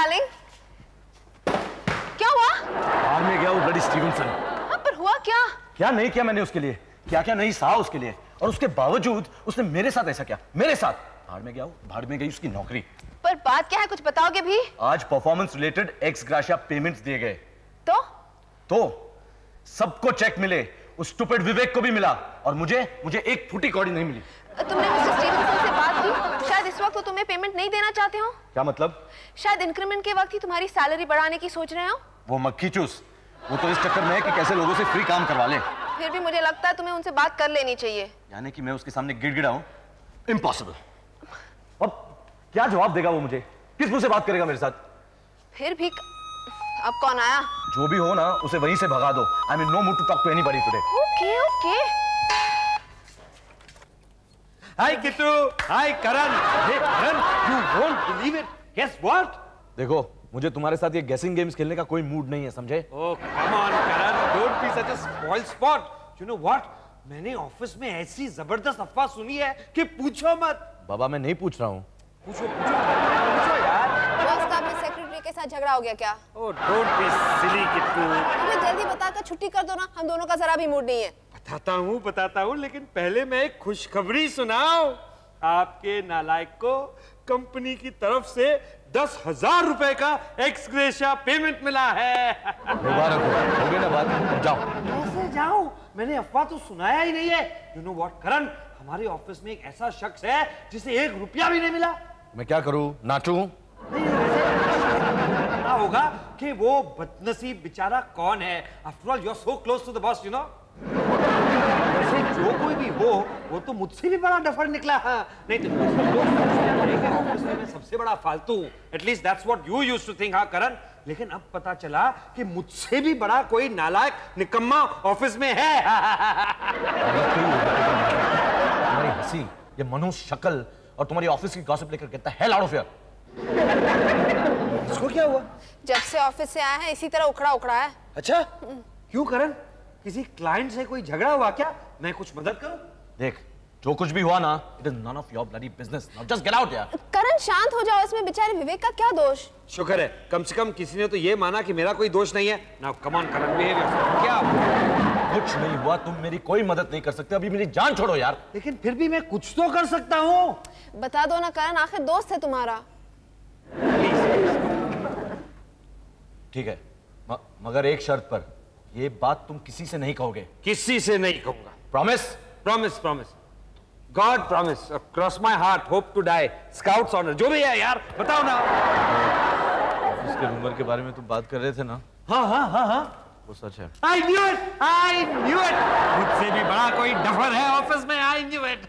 Darling. क्या हुआ? बाहर में गया वो ब्लडी स्टीवनसन। हाँ, पर हुआ क्या? क्या नहीं किया मैंने उसके लिए, क्या क्या नहीं सहा उसके लिए, और उसके बावजूद उसने मेरे साथ ऐसा किया, मेरे साथ। बाहर में गया, बाहर में गई उसकी नौकरी। पर बात क्या है, कुछ बताओगे भी? आज परफॉर्मेंस रिलेटेड एक्स ग्राशिया पेमेंट्स दिए गए। तो सबको चेक मिले, उस स्टूपिड विवेक को भी मिला, और मुझे एक फूटी कौड़ी नहीं मिली। तुमने मिस्टर स्टीवनसन से बात की? शायद इस वक्त वो तुम्हें पेमेंट नहीं देना चाहते हो। क्या मतलब? शायद इंक्रीमेंट के वक्त ही तुम्हारी सैलरी बढ़ाने की सोच रहे हो। वो मक्खी चूस, वो तो इस चक्कर में है कि कैसे लोगों से फ्री काम करवा ले। फिर भी मुझे लगता है तुम्हें उनसे बात कर लेनी चाहिए। यानी कि मैं उसके सामने गिड़गिड़ाऊं? इम्पॉसिबल। अब क्या जवाब देगा वो मुझे? किस मुंह से बात करेगा मेरे साथ? फिर भी अब कौन आया? जो भी हो ना, उसे वहीं से भगा दो। I mean no mood to talk to anybody today. Okay okay. Hi Kittu, hi Karan. Hey Karan, you won't believe it. Guess what? देखो, मुझे तुम्हारे साथ ये गेसिंग गेम्स खेलने का कोई मूड नहीं है, समझे? Oh come on Karan, don't be such a spoiled sport. You know what? मैंने ऑफिस में ऐसी जबरदस्त अफवाह सुनी है कि पूछो मत। बाबा मैं नहीं पूछ रहा हूँ। पूछो यार। बॉस का अपने सेक्रेटरी के साथ झगड़ा हो गया क्या? Oh don't be silly Kittu. मुझे जल्दी बताकर छुट्टी कर दो ना, हम दोनों का जरा भी मूड नहीं है। बताता हूँ, लेकिन पहले मैं एक खुशखबरी सुनाऊं। आपके नालायक को कंपनी की तरफ से 10,000 रुपए का एक्स ग्रेशिया पेमेंट मिला है। मुबारक हो गई ना बात, जाओ। कैसे जाऊं? मैंने अफवाह तो सुनाया ही नहीं है। यू नो व्हाट करण, हमारे ऑफिस में एक ऐसा शख्स है जिसे 1 रुपया भी नहीं मिला। मैं क्या करूं, नाचूं? पता होगा कि वो बदनसीब बेचारा कौन है। After all you are so close to the boss, you know. वैसे जो कोई भी हो, वो तो मुझसे भी बड़ा डफर निकला। नहीं तो ऑफिस में मैं सबसे बड़ा फालतू, at least that's what you used to think. हाँ करण, लेकिन अब पता चला कि मुझसे भी बड़ा कोई नालायक निकम्मा ऑफिस में है। तुम्हारी हंसी, ये मनुष्य शक्ल और तुम्हारी ऑफिस की गॉसिप लेकर get the hell out of here. इसको क्या हुआ? जब से ऑफिस से आया है इसी तरह उखड़ा है। अच्छा, क्यों करण? किसी क्लाइंट से कोई झगड़ा हुआ क्या? मैं कुछ मदद करूं? देख, जो कुछ भी हुआ ना, it is none of your bloody business. Now just get out यार। करण शांत हो जाओ, इसमें बेचारे विवेक का क्या दोष? शुक्र है, कम से कम किसी ने तो ये माना कि मेरा कोई दोष नहीं है। Now come on Karan, behave yourself. क्या कुछ नहीं हुआ, तुम मेरी कोई मदद नहीं कर सकते, अभी मेरी जान छोड़ो यार। लेकिन फिर भी मैं कुछ तो कर सकता हूँ। बता दो ना करण, आखिर दोस्त है तुम्हारा। ठीक है, मगर एक शर्त पर, ये बात तुम किसी से नहीं कहोगे। किसी से नहीं कहूंगा। Promise? Promise promise, God promise, cross my heart, hope to die, scouts honour, जो भी है यार, बताओ ना। इसके रूमर के बारे में तुम बात कर रहे थे ना? हाँ, वो सच है। I knew it, मुझसे भी बड़ा कोई डफर है ऑफिस में। I knew it।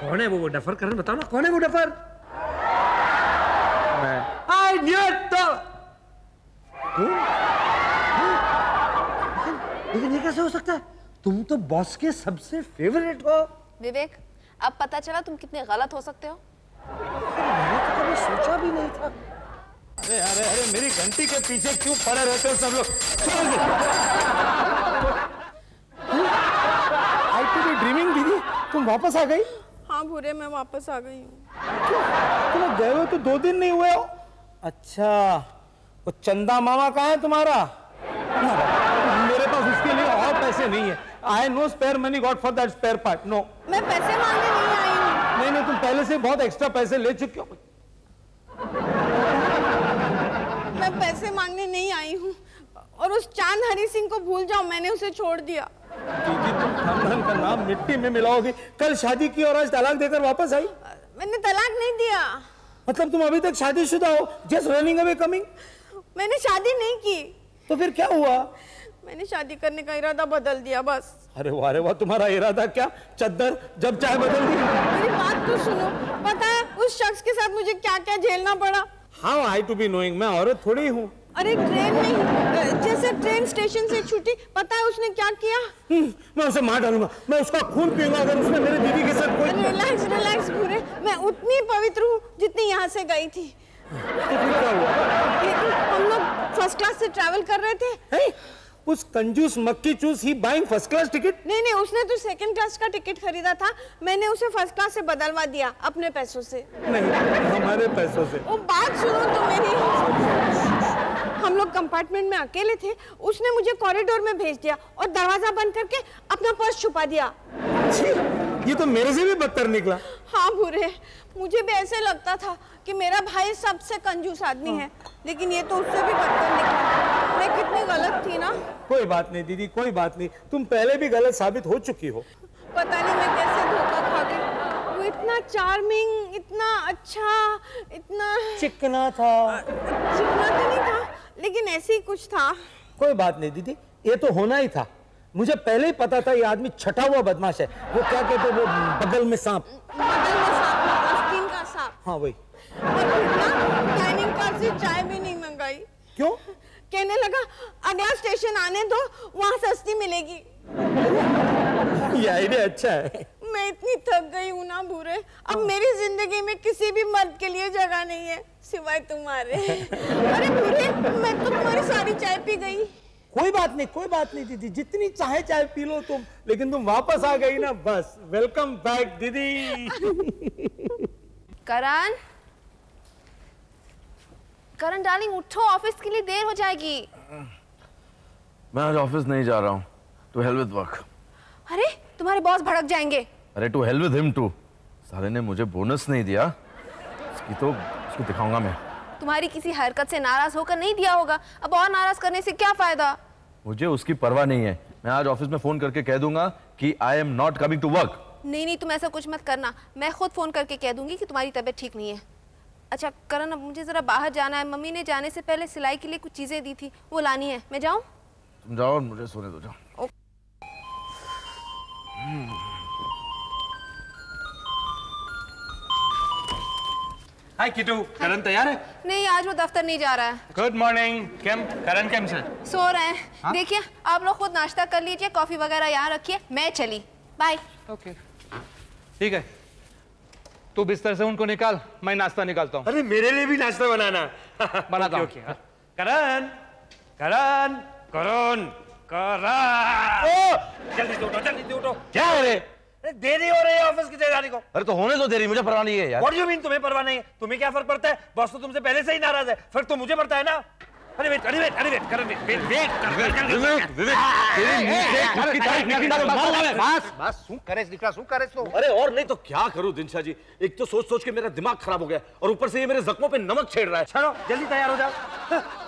कौन है वो डफर? करण बताओ ना, कौन है वो डफर? मैं। I knew it। तो लेकिन ये कैसे हो सकता है? तुम तो बॉस के सबसे फेवरेट हो। विवेक, अब पता चला तुम कितने गलत हो सकते हो। मैंने तो कभी सोचा भी नहीं था। अरे मेरी घंटी के पीछे क्यों पड़े रहते हो सब लोग? आई टू बी ड्रीमिंग। दीदी तुम वापस आ गई? हाँ भूरे, मैं वापस आ गई हूँ। तुम गए हो तो 2 दिन नहीं हुए हो। अच्छा, वो चंदा मामा कहाँ है तुम्हारा? मेरे पास उसके लिए और पैसे नहीं है। I no spare money got for that spare part. No, मैं पैसे मांगने नहीं आई हूँ। नहीं, तुम पहले से बहुत एक्स्ट्रा पैसे ले चुके हो। मैं पैसे मांगने नहीं आई हूँ, और उस चांद हरी सिंह को भूल जाओ, मैंने उसे छोड़ दिया। दीदी तुम खानदान का नाम मिट्टी में मिलाओगी। कल शादी की और आज तलाक देकर वापस आई। मैंने तलाक नहीं दिया। मतलब तुम अभी तक शादीशुदा हो? Just running away coming. मैंने शादी नहीं की। तो फिर क्या हुआ? मैंने शादी करने का इरादा बदल दिया बस। अरे वाह, तुम्हारा इरादा क्या? चद्दर जब चाहे बदल दी। मेरी बात तो सुनो। पता है उस शख्स के साथ मुझे क्या क्या झेलना पड़ा? हाँ, आई टू बी नोइंग, मैं औरत थोड़ी हूँ। अरे ट्रेन में, जैसे ट्रेन स्टेशन से छूटी, पता है उसने क्या किया? मैं उसे मार डालूंगा। मैं उसका खून पीऊंगा अगर उसने मेरी दीदी के साथ कोई। रिलैक्स भूरे, मैं उतनी पवित्र हूँ जितनी यहाँ से गई थी। तो फिर क्या हुआ? लेकिन हम लोग फर्स्ट क्लास से ट्रैवल कर रहे थे। उस कंजूस मक्की चूस ही बाइंग फर्स्ट क्लास टिकट? नहीं, उसने तो सेकंड क्लास का टिकट खरीदा था, मैंने उसे फर्स्ट क्लास से बदलवा दिया अपने पैसों से। नहीं, हमारे पैसों से। वो बात सुनो तो मेरी। हम लोग कंपार्टमेंट में अकेले थे, उसने मुझे कॉरिडोर में भेज दिया और दरवाजा बंद करके अपना पर्स छुपा दिया। ये तो मेरे से भी बदतर निकला। हाँ बुरे, मुझे भी ऐसे लगता था कि मेरा भाई सबसे कंजूस आदमी है, लेकिन ये तो उससे भी बदतर निकला। मैं कितनी गलत थी ना। कोई बात नहीं दीदी, कोई बात नहीं, तुम पहले भी गलत साबित हो चुकी हो। पता नहीं मैं कैसे धोखा खा गई। वो इतना चार्मिंग, इतना अच्छा, इतना चिकना था। चिकना तो नहीं था, लेकिन ऐसे ही कुछ था। कोई बात नहीं दीदी, ये तो होना ही था। मुझे पहले ही पता था ये आदमी छटा हुआ बदमाश है। वो क्या कहते, वो बगल में सांप। बगल में सांप, आस्तीन का सांप। हाँ वही। और फिर ना डाइनिंग कार से चाय भी नहीं मंगाई। क्यों? कहने लगा अगला स्टेशन आने दो, वहाँ सस्ती मिलेगी। ये आइडिया अच्छा है। मैं इतनी थक गई हूँ ना बुरे, अब मेरी जिंदगी में किसी भी मर्द के लिए जगह नहीं है सिवाय तुम्हारे। अरे बुरे, मैं तो तुम्हारी सारी चाय पी गई। कोई बात नहीं दीदी, जितनी चाहे चाय पी लो तुम, लेकिन तुम वापस आ गई ना, बस। वेलकम बैक दीदी। करण डार्लिंग उठो, ऑफिस के लिए देर हो जाएगी। मैं आज ऑफिस नहीं जा रहा हूँ। To hell with work. अरे तुम्हारे बॉस भड़क जाएंगे। अरे to hell with him too. साले ने मुझे बोनस नहीं दिया, उसको दिखाऊंगा मैं। तुम्हारी किसी हरकत से नाराज होकर नहीं दिया होगा, अब और नाराज करने से क्या फायदा। मुझे उसकी परवाह नहीं है। मैं आज ऑफिस में फोन करके कह दूंगा कि I am not coming to work. नहीं, तुम ऐसा कुछ मत करना, मैं खुद फोन करके कह दूंगी कि तुम्हारी तबीयत ठीक नहीं है। अच्छा करण, अब मुझे जरा बाहर जाना है। मम्मी ने जाने से पहले सिलाई के लिए कुछ चीजें दी थी, वो लानी है। मैं जाऊं? तुम जाओ और मुझे सोने दो, जाओ। हाय किटू, करण तैयार है? नहीं, आज वो दफ्तर नहीं जा रहा है। Good morning. करण केम से? सो रहे हैं। देखिए आप लोग खुद नाश्ता कर लीजिए, कॉफी वगैरह यहाँ रखिए, मैं चली। बाय। ओके ठीक है, तू बिस्तर से उनको निकाल, मैं नाश्ता निकालता हूँ। अरे मेरे लिए भी नाश्ता बनाना। बनाता हूँ। करण, करण, करण, करण। जल्दी से उठो। क्या है रे? देरी हो रही है ऑफिस की तैयारी को। अरे तो होने दो देरी, मुझे परवाह नहीं है यार। What do you mean तुम्हें परवाह नहीं है? तुम्हें क्या फर्क पड़ता है? बॉस तो तुमसे पहले से ही नाराज है, फर्क तो मुझे पड़ता है ना। अरे वेट, करण, अरे और नहीं तो क्या करूं दिनशा जी, एक तो सोच सोच के मेरा दिमाग खराब हो गया और ऊपर से ये मेरे जख्मों पे नमक छेड़ रहा है। चलो जल्दी तैयार हो जाओ।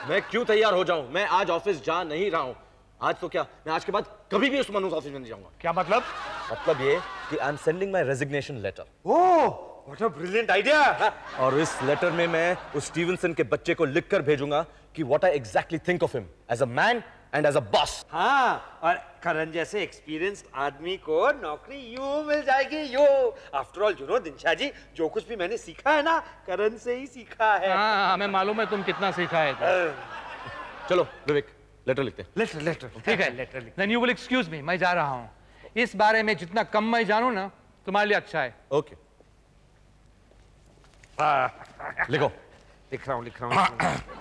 मैं क्यों तैयार हो जाऊं? मैं आज ऑफिस जा नहीं रहा हूं। आज तो क्या, मैं आज के बाद कभी भी उस मनोज ऑफिस में नहीं जाऊंगा। क्या मतलब? मतलब ये कि I am sending my resignation letter. Oh, what a brilliant idea. और इस लेटर में मैं उस स्टीवनसन के बच्चे को लिखकर भेजूंगा कि what I exactly think of him as a man and as a boss. हाँ, और करण जैसे एक्सपीरियंस्ड आदमी को नौकरी यूं मिल जाएगी, यूं। After all you know Dinshaw ji, जो कुछ भी मैंने सीखा है ना, करण से ही सीखा है। हाँ, हमें मालूम है तुम कितना सीखा है। चलो विवेक, लेटर लिखते हैं। लेटर ठीक है, लेटर लिख। Then you will excuse me, मैं जा रहा हूँ। इस बारे में जितना कम मैं जानूँ ना, तुम्हारे लिए अच्छा है। ओके, लिखो। लिख रहा हूँ।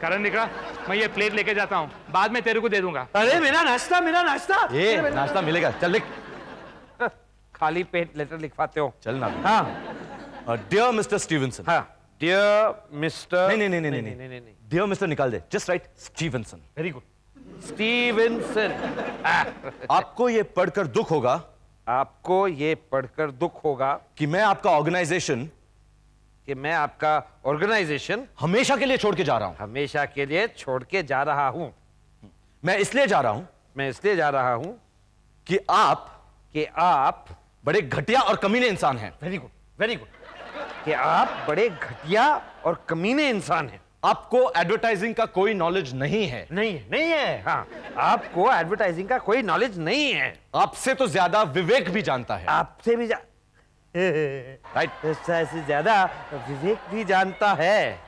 करण लिख रहा, मैं ये प्लेट लेके जाता हूँ, बाद में तेरे को दे दूंगा। अरे मेरा नाश्ता। ये नाश्ता मिलेगा, चल लिख। खाली पेट लेटर लिखवाते हो? चल ना। हाँ। Dear mister Stevenson. हाँ, डियर मिस्टर। नहीं, डियर मिस्टर निकाल दे, just write Stevenson. Very good, Stevenson. आपको ये पढ़कर दुख होगा, आपको ये पढ़कर दुख होगा कि मैं आपका ऑर्गेनाइजेशन हमेशा के लिए छोड़ के जा रहा हूं। हमेशा के लिए छोड़ के जा रहा हूं। मैं इसलिए जा रहा हूं कि आप बड़े घटिया और कमीने इंसान हैं। Very good. कि आप बड़े घटिया और कमीने इंसान हैं। आपको एडवर्टाइजिंग का कोई नॉलेज नहीं है। नहीं है। हाँ, आपको एडवर्टाइजिंग का कोई नॉलेज नहीं है। आपसे तो ज्यादा विवेक भी जानता है। आपसे भी राइट, से ज्यादा विवेक भी जानता है।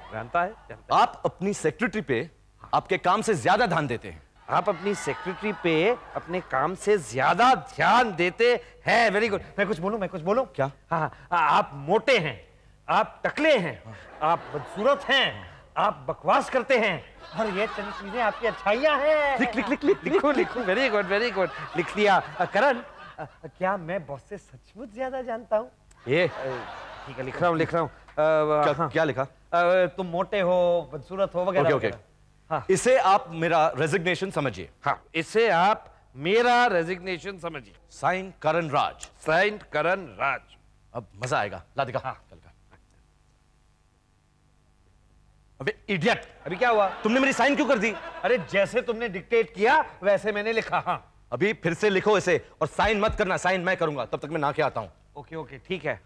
आप अपनी सेक्रेटरी पे आपके काम से ज्यादा ध्यान देते हैं। आप अपनी सेक्रेटरी पे अपने काम से ज्यादा ध्यान देते हैं। Very good. मैं कुछ बोलूं? क्या? हाँ, आप मोटे हैं, आप टकले हैं, आप बदसूरत हैं, आप बकवास करते हैं और ये चंद चीजें आपकी अच्छाइयां हैं। लिखो। वेरी गुड लिख दिया। करण, क्या मैं बॉस से सचमुच ज्यादा जानता हूँ? ये ठीक है, लिख रहा हूँ। क्या लिखा? तुम मोटे हो, बदसूरत हो वगैरह। ओके। हाँ, इसे आप मेरा रेजिग्नेशन समझिए। हाँ, इसे आप मेरा रेजिग्नेशन समझिए। साइन करण राज। साइन करण राज। अब मजा आएगा। ला दिखा। हाँ। कल का। अबे इडियट, अभी क्या हुआ? तुमने मेरी साइन क्यों कर दी? अरे जैसे तुमने डिक्टेट किया वैसे मैंने लिखा। हाँ, अभी फिर से लिखो इसे और साइन मत करना। साइन मैं करूंगा, तब तक मैं नहा के आता हूं। ओके, ठीक है।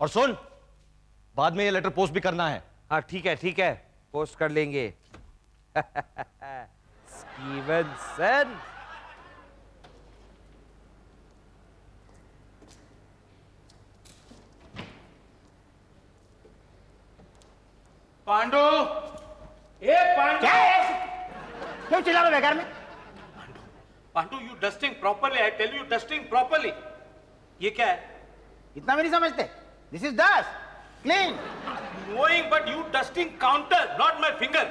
और सुन, बाद में ये लेटर पोस्ट भी करना है। हाँ, ठीक है, पोस्ट कर लेंगे। स्टीवनसन। पांडु, ए पांडु, क्या है? क्यों चिल्ला रहे हो बेकार में? Pandu, you dusting properly, I tell you dusting properly. ये क्या है? इतना भी नहीं समझते? This is dust, clean. Knowing but you dusting counter, not my finger.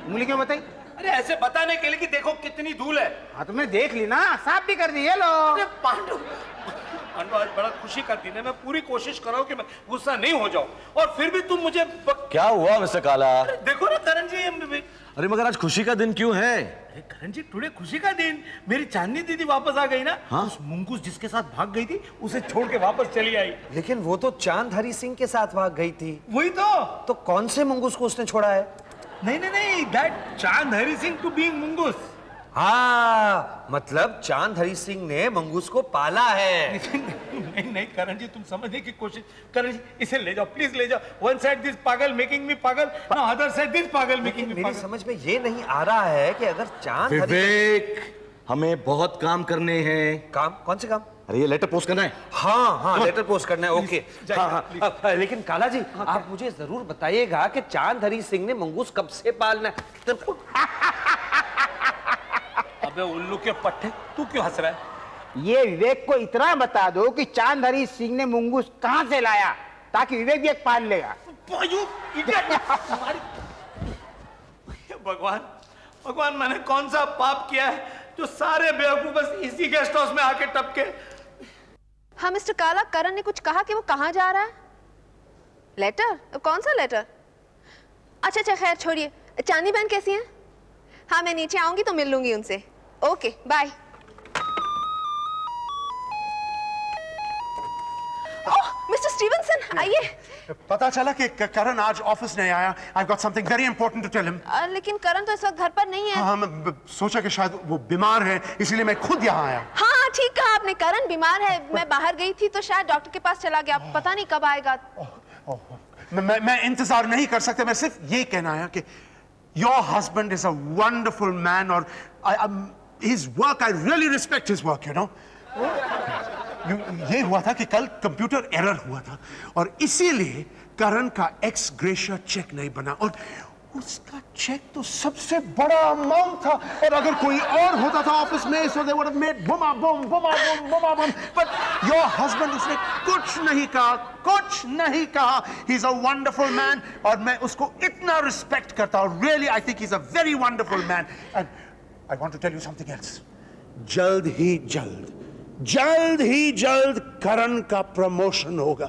उंगली क्यों बताई? अरे ऐसे बताने के लिए कि देखो कितनी धूल है। हाँ, तुमने देख ली ना, साफ भी कर दी। ये लो। अरे पांडु, आज बड़ा खुशी का दिन है। मैं पूरी कोशिश कर रहा हूँ कि मैं गुस्सा नहीं हो जाऊं और फिर भी तुम मुझे क्या हुआ मिस्टर काला? देखो ना करण जी। अरे मगर आज खुशी का दिन क्यों है? अरे करण जी, टुडे खुशी का दिन। मेरी चांदनी दीदी वापस आ गई ना। हाँ? उस मुंगूस जिसके साथ भाग गई थी उसे छोड़ के वापस चली आई। लेकिन वो तो चांदहरी सिंह के साथ भाग गई थी। वही तो कौन से मुंगूस को उसने छोड़ा है? नहीं, दैट चांदहरी सिंह टू बीइंग मुंगूस। हाँ, मतलब चांदहरी सिंह ने मंगूस को पाला है। नहीं करण जी, तुम समझने की कोशिश। करण जी, इसे ले जाओ, प्लीज ले जाओ। वन साइड दिस पागल मेकिंग मी पागल, नो अदर साइड दिस पागल मेकिंग मी मेरी पागल। समझ में ये नहीं आ रहा है कि अगर चांदहरी विवेक, हमें बहुत काम करने हैं। काम? कौन से काम? अरे ये लेटर पोस्ट करना है। हाँ, लेटर पोस्ट करना है। ओके। हाँ, लेकिन काला जी, आप मुझे जरूर बताइएगा कि चांदहरी सिंह ने मंगूस कब से पालना है। अबे उल्लू के पट्टे, तू क्यों हंस रहा है? ये विवेक को इतना बता दो कि चांदहरी सिंह ने मुंगूस कहाँ से लाया, ताकि विवेक भी एक पाल लेगा। भगवान, मैंने कौन सा पाप किया है जो सारे बेवकूफ बस इसी गेस्ट हाउस में आके टपके? हाँ मिस्टर काला, करण ने कुछ कहा कि वो कहाँ जा रहा है? लेटर? कौन सा लेटर? अच्छा, खैर छोड़िए। चांदी बहन कैसी हैं? हाँ, मैं नीचे आऊंगी तो मिल लूंगी उनसे। Okay, bye. Oh, mister Stevenson, आइए। पता चला कि करण आज ऑफिस नहीं आया। I've got something very important to tell him. लेकिन करण तो इस वक्त घर पर नहीं है। हाँ, मैं सोचा कि शायद वो बीमार है, इसीलिए मैं खुद यहाँ आया। हाँ, ठीक कहा आपने। करण बीमार है। मैं बाहर गई थी तो शायद डॉक्टर के पास चला गया। पता नहीं कब आएगा। मैं इंतजार नहीं कर सकता। मैं सिर्फ ये कहना है कि your husband is a wonderful man, और his work, I really respect his work, you know. ये हुआ था कि कल कंप्यूटर एरर हुआ था और इसीलिए करण का एक्स ग्रेशिया चेक नहीं बना, और उसका चेक तो सबसे बड़ा अमाउंट था, और अगर कोई और होता था ऑफिस में so they would have made buma bum, but your husband, उसने कुछ नहीं कहा। He's a wonderful man और मैं उसको इतना रिस्पेक्ट करता हूँ। Really, I think he's a very wonderful man, and I want to tell you something else. जल्द ही जल्द करण का प्रमोशन होगा।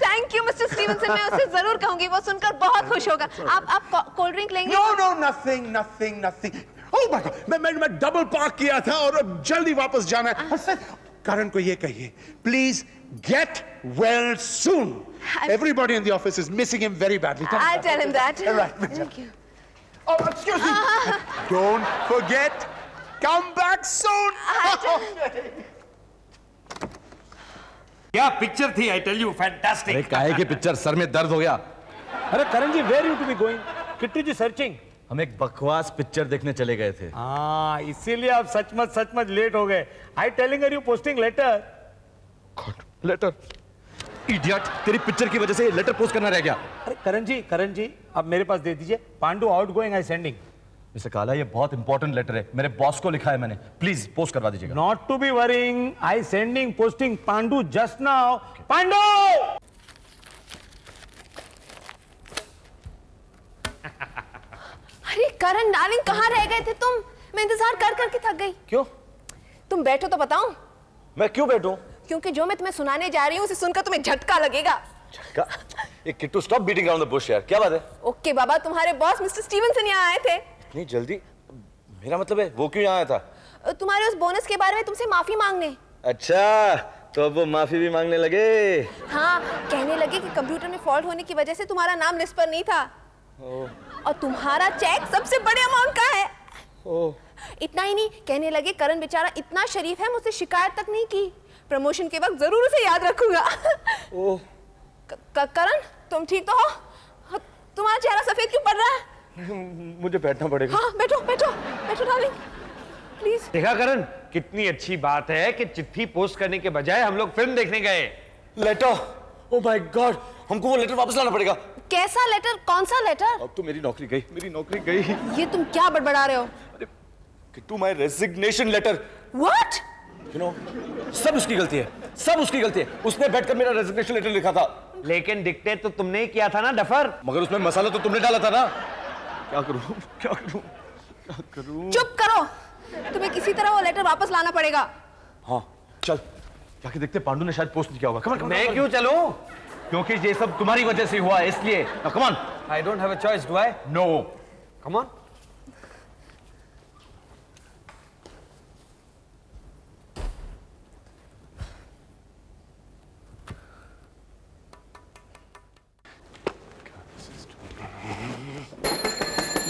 थैंक यू मिस्टर स्टीवनसन, मैं उसे जरूर कहूंगी। वो सुनकर बहुत खुश होगा। आप कोल्ड ड्रिंक लेंगे? No, nothing. Oh my God, मैं डबल पार्क किया था और अब जल्दी वापस जाना है। करण को ये कहिए, please get well soon. Everybody in the office is missing him very badly. I'll tell him that. All right. Thank you. Oh, excuse me. Don't forget, come back soon. क्या पिक्चर थी? I tell you, fantastic. अरे काहे की picture? Sir में दर्द हो गया। अरे Karan ji, where you to be going? Kittu ji searching. हम एक बकवास पिक्चर देखने चले गए थे। हाँ, इसीलिए आप सचमुच लेट हो गए। I telling you posting letter. Letter? Idiot, तेरी पिक्चर की वजह से लेटर पोस्ट करना रह गया। अरे करण जी, आप मेरे पास दे दीजिए। पांडु आउटगोइंग, आई सेंडिंग। मिस्टर काला, ये बहुत इंपॉर्टेंट लेटर है, मेरे बॉस को लिखा है मैंने। प्लीज पोस्ट करवा दीजिएगा। Not to be worrying, I sending posting Pandu just now. Pandu! Karan darling, कहाँ रह गए थे तुम? मैं इंतजार कर करके थक गई। क्यों? तुम बैठो तो बताऊं। मैं क्यों बैठूं? क्योंकि जो मैं तुम्हें सुनाने जा रही हूँ उसे सुनकर तुम्हें झटका लगेगा। झटका? ये Kittu stop beating around the Bush यार, क्या बात है? ओके बाबा, तुम्हारे बॉस मिस्टर स्टीवनसन यहाँ आए थे। इतनी जल्दी? मेरा मतलब है वो क्यों यहाँ आया था? तुम्हारे उस बोनस के बारे में तुमसे माफी मांगने। अच्छा, तो अब वो माफी भी मांगने लगे? हाँ, कहने लगे कि कंप्यूटर में फॉल्ट होने की वजह से तुम्हारा नाम लिस्ट पर नहीं था। और तुम्हारा चेक सबसे बड़े अमाउंट का है। इतना ही नहीं, कहने लगे करण बेचारा इतना शरीफ है, मुझसे शिकायत तक नहीं की। प्रमोशन के वक्त जरूर उसे याद रखूंगा। करण, तुम ठीक तो हो? तुम्हारा चेहरा सफेद क्यों पड़ रहा है? मुझे बैठना पड़ेगा। हाँ, बैठो बैठो बैठो डार्लिंग, प्लीज। देखा करण, कितनी अच्छी बात है कि चिट्ठी पोस्ट करने के बजाय हम लोग फिल्म देखने गए। लेटर? ओह माय गॉड, हमको वो लेटर वापस लाना पड़ेगा। कैसा लेटर? कौन सा लेटर? अब तो मेरी नौकरी गई, मेरी नौकरी गई। ये तुम क्या बड़बड़ा रहे हो? अरे Kittu, my resignation letter. What? You know, सब उसकी गलती है, सब उसकी गलती है। उसने बैठकर मेरा रेजिग्नेशन लेटर लिखा था। लेकिन डिक्टेट तो तुमने ही किया था ना डफर। मगर उसमें मसाला तो तुमने डाला था ना। क्या करूं, क्या करूं, क्या करूं? चुप करो, तुम्हें किसी तरह वो लेटर वापस लाना पड़ेगा। हाँ चल, जाके देखते, पांडु ने शायद पोस्ट नहीं किया होगा। कम ऑन, मैं क्यों चलूं? क्योंकि ये सब तुम्हारी वजह से हुआ है, इसलिए। Come on. I don't have a choice, do I? No. Come on.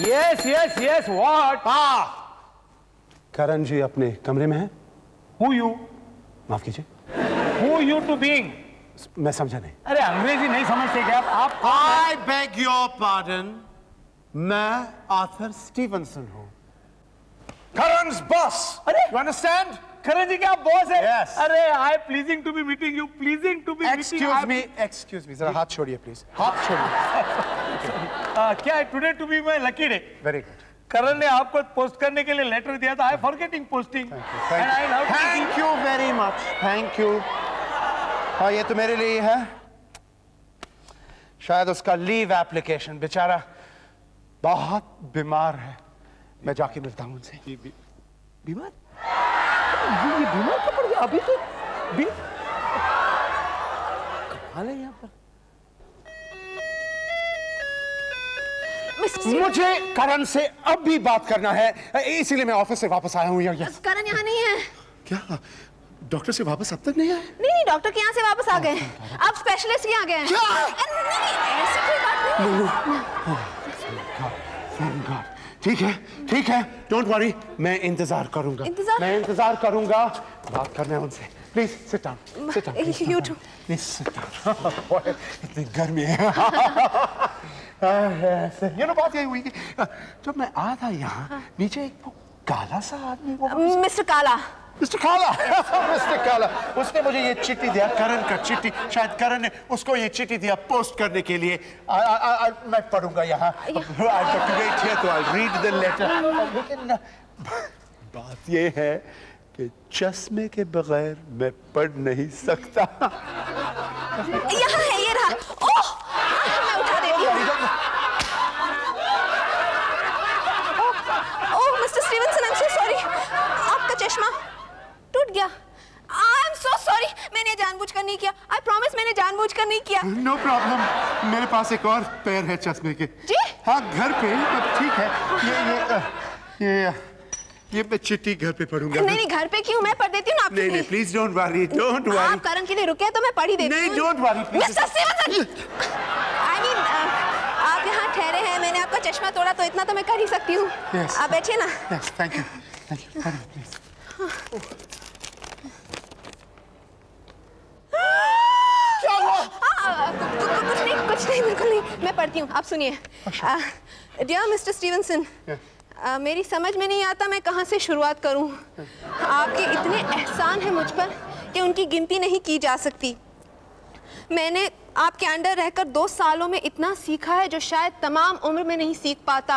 Yes, yes, yes, what? Karan ji अपने कमरे में हैं? Who you? माफ कीजिए, Who you to being? मैं समझा नहीं। अरे अंग्रेजी नहीं समझते क्या आप? I beg your pardon, मैं आर्थर स्टीवनसन हूँ, करण's boss. अरे! You understand? करण जी क्या बॉस है? Yes. अरे I pleasing to be meeting you, pleasing to be Excuse me, जरा हाथ छोड़िए प्लीज, हाथ छोड़िए। क्या है? Today to be my lucky day. Very good. Karan ने आपको पोस्ट करने के लिए लेटर दिया था। I forgetting posting and I love thank you very much, thank you. हाँ, ये तो मेरे लिए है। शायद उसका लीव एप्लीकेशन, बेचारा बहुत बीमार है। मैं जाके मिलता हूँ उनसे। बीमार? ये बीमार कब पड़ गया? अभी तो कमाल है यहाँ पर। मुझे करण से अब भी बात करना है, इसीलिए मैं ऑफिस से वापस आया हूँ। करण यहाँ नहीं है। क्या? डॉक्टर से वापस अब तक नहीं आए? नहीं, डॉक्टर के यहाँ से वापस आ गए। अब स्पेशलिस्ट के यहाँ गए हैं। ऐसी कोई बात नहीं। ठीक है, डोंट वरी, मैं इंतजार करूंगा। मैं इंतजार करूंगा। बात करना है उनसे। Please sit down, sit down. You too. Please sit down. इतनी गर्मी है। ये ना बात यही हुई कि जब मैं आया था यहाँ, नीचे एक वो काला सा आदमी, वो मिस्टर काला। मिस्टर काला, उसने मुझे ये चिट्ठी दिया, करण का चिट्ठी। शायद करण ने उसको ये चिट्ठी दिया पोस्ट करने के लिए। मैं पढ़ूंगा यहाँ। तो आई रीड द लेटर। लेकिन बात ये है कि चश्मे के बगैर मैं पढ़ नहीं सकता। यहाँ है, ये रहा। ओह, मैं उठा देती हूँ। Oh, mister Stevenson, I am so sorry. आपका चश्मा टूट गया। आई एम सो सॉरी, मैंने जानबूझकर नहीं किया। आई प्रॉमिस, मैंने जानबूझकर नहीं किया। नो प्रॉब्लम, मेरे पास एक और पैर है चश्मे के। जी? हाँ, घर पे। ठीक है, ये मैं चिट्ठी घर पे पढ़ूंगा। नहीं, घर पे क्यों? मैं पढ़ देती हूँ ना आपके लिए। नहीं, please don't worry, don't worry. आप करण के लिए रुके तो मैं पढ़ ही देती हूँ। नहीं, don't worry please. Mister Stevenson, I mean, आप यहाँ ठहरे हैं, मैंने आपका चश्मा तोड़ा तो इतना तो मैं कर ही सकती हूँ। आप बैठिए ना। Thank you, please. क्या हुआ? कुछ नहीं, बिल्कुल नहीं। मैं पढ़ती हूँ, आप सुनिए। डियर मिस्टर स्टीवनसन, मेरी समझ में नहीं आता मैं कहाँ से शुरुआत करूँ। आपके इतने एहसान हैं मुझ पर कि उनकी गिनती नहीं की जा सकती। मैंने आपके अंडर रहकर 2 सालों में इतना सीखा है जो शायद तमाम उम्र में नहीं सीख पाता।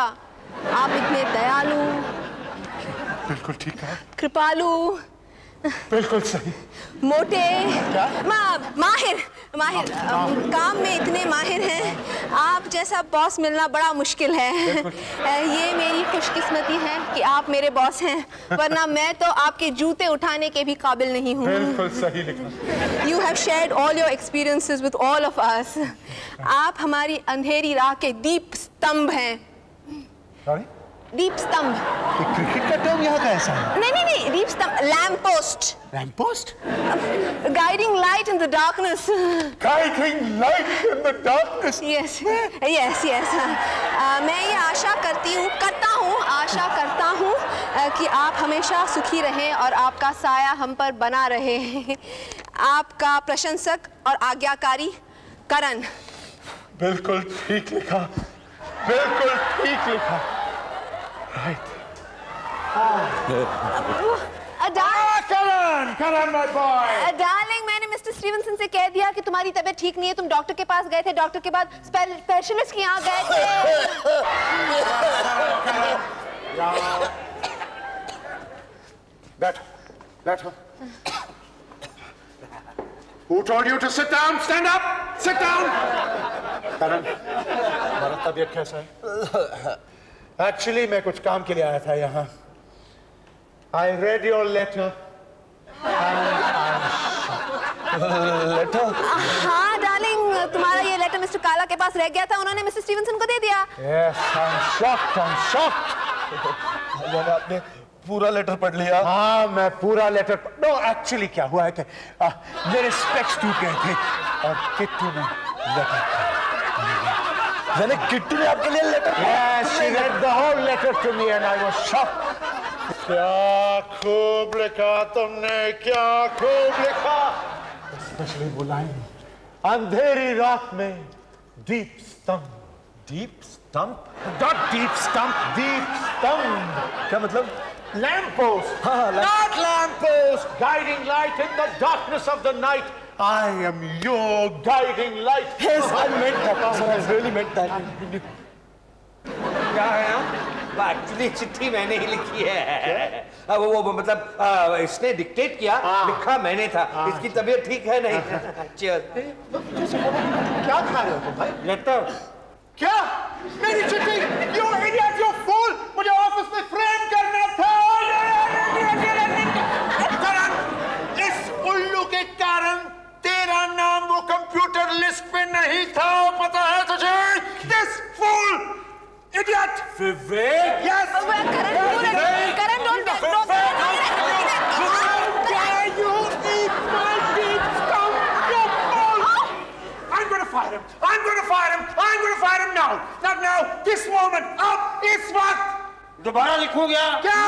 आप इतने दयालु, बिल्कुल ठीक है, कृपालु, बिल्कुल सही, मोटे, माहिर काम में इतने माहिर हैं, आप जैसा बॉस मिलना बड़ा मुश्किल है। ये मेरी खुशकिस्मती है कि आप मेरे बॉस हैं, वरना मैं तो आपके जूते उठाने के भी काबिल नहीं हूँ। बिल्कुल सही लिखा। You have shared all your experiences with all of us. आप हमारी अंधेरी राह के दीप स्तंभ हैं। Sorry? दीप स्तंभ। क्रिकेट का टर्म यहाँ का ऐसा है? नहीं, दीप स्तंभ, lamp post. Lamp post? Guiding light in the darkness. Guiding light in the darkness. Yes. मैं ये आशा करता हूँ कि आप हमेशा सुखी रहें और आपका साया हम पर बना रहे। आपका प्रशंसक और आज्ञाकारी करण। बिल्कुल ठीक लिखा, बिल्कुल ठीक लिखा। Right. Karan, my boy. Darling, मैंने मिस्टर स्टीवनसन से कह दिया कि तुम्हारी तबीयत ठीक नहीं है, तुम डॉक्टर के पास गए थे, डॉक्टर के बाद स्पेशलिस्ट के यहाँ गए थे। बैठो। Who told you to sit down? Stand up. Sit down. Karan, तुम्हारा तबीयत कैसा है? Actually, मैं कुछ काम के लिए आया था यहाँ। I read your letter. Letter? हाँ डार्लिंग, तुम्हारा ये लेटर मिस्टर काला के पास रह गया था, उन्होंने मिस्टर स्टीवनसन को दे दिया। Yes, I'm shocked. मैंने आपने पूरा लेटर पढ़ लिया? हाँ, मैं पूरा लेटर नो एक्चुअली क्या हुआ है कि मेरे स्पेक्स टूट गए थे और किट्टू ने लेटर यानी किट्टू ने आपके लिए letter? Yes, she read the whole letter to me and I was shocked. क्या खूब लिखा तुमने, क्या खूब लिखा। स्पेशली वो लाइन, अंधेरी रात में दीप स्तंभ। Deep stump? Not deep stump, deep stump. क्या मतलब? Lamp post. Not lamp post. Guiding light in the darkness of the night. I am your guiding light. Yes, I meant that. Sir, I really meant that. क्या है ना? Actually चिट्ठी मैंने ही लिखी है। वो मतलब इसने डिक्टेट किया, लिखा मैंने था। इसकी तबीयत ठीक है नहीं। क्या खा रहे हो तुम भाई? लेटर। क्या? मेरी चिट्ठी? You idiot, you fool! मुझे ऑफिस में फ्रेम करना था। करण, इस उल्लू के कारण तेरा नाम वो कंप्यूटर लिस्ट पे नहीं था, पता है तुझे? This fool, idiot! Vivek? Yes. Karan, don't How dare you eat my deep stump, you fool! I'm going to fire him. I'm going to fire him. I'm going to fire him now. Not now. This moment. अब इस वक्त. दोबारा लिखूं क्या? क्या?